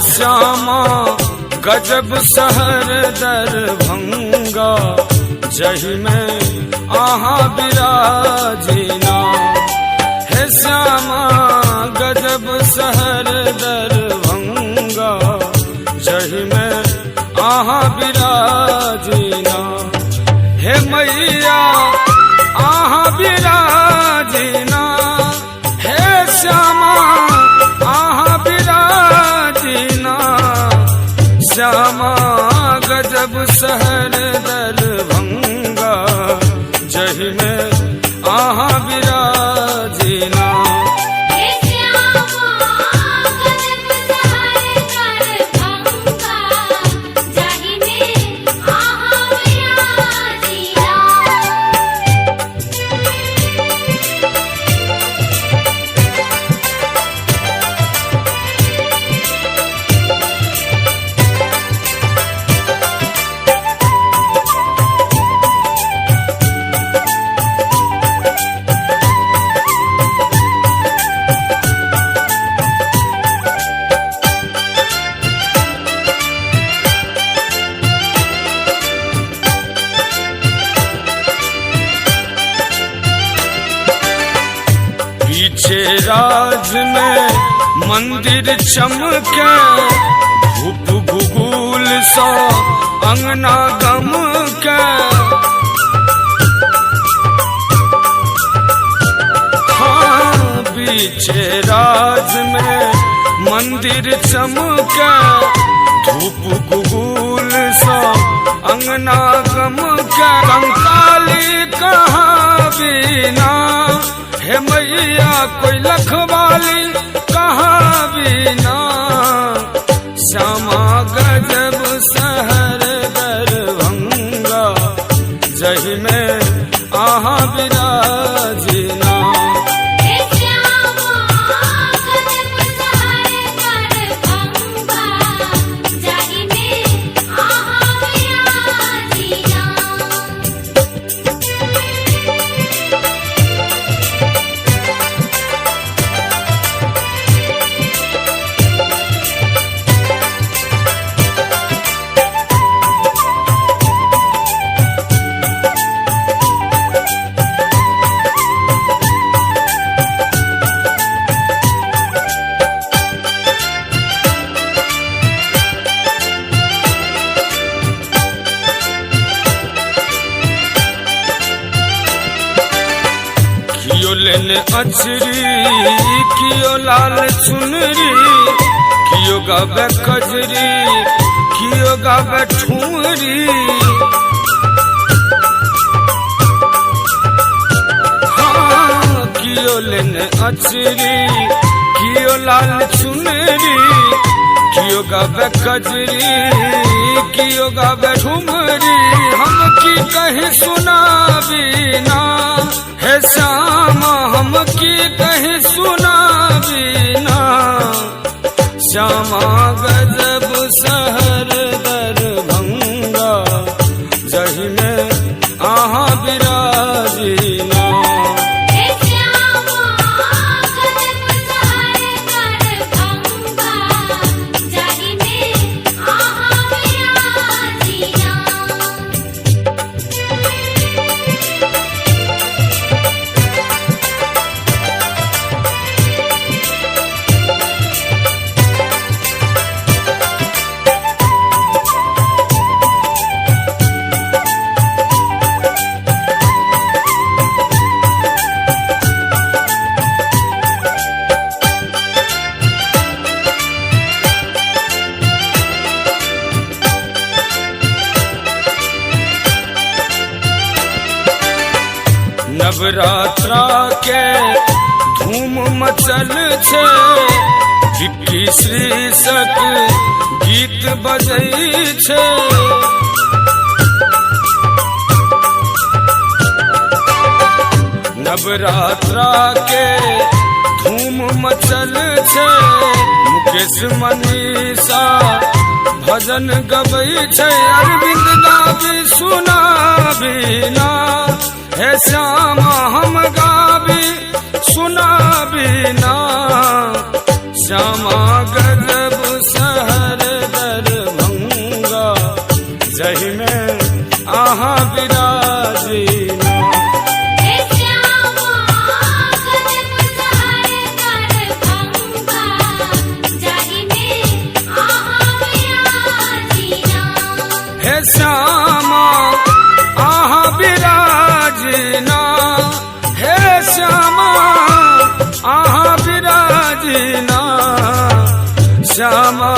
श्यामा गजब शहर दरभंगा, जही में आहा विराजिना। है श्यामा गजब शहर दरभंगा, जही में आहा विराजिना। हे मैया आहा विराजिना, हे श्यामा आहा विराजिना। श्यामा गजब शहर दरभंगा, जही में आहा विराजिना। पीछे राज में मंदिर चमके, धूप भूगुल सा अंगना गम के। हाँ पीछे राज में मंदिर चमके, धूप भूगुल सा अंगना गम के। कंकाली कहाँ बिना, हे मैया कोई लखवाली कहाँ बिना। श्यामा गजब शहर दरभंगा, जही में आहा विराजिना। कियो लेने अचरी, कियो लाल चुनरी, कियो गावे कजरी, कियो गावे ठुमरी। हाँ कियो लेने अचरी, कियो लाल चुनरी, कियो गावे कजरी, कियो गावे ठुमरी। हम की कहीं सुना बिना, हे श्यामा हम की कहीं सुना बिना। श्यामा गजब शहर दरभंगा, जही में आहा विराजिना। नवरात्रा के धूम मचल छे, विक्की शीर्षक गीत बजै छै। नवरात्रा के धूम मचल छै, मुकेश मनीषा भजन गबै छै। अरविंद गाबी सुनाबी ना, हे श्यामा हम गाबी सुनाबी ना। श्यामा गजब शहर दरभंगा, जहि में आहा विराजीना। हे श्यामा आहा विराजीना, हे श्यामा आहा विराजीना। श्यामा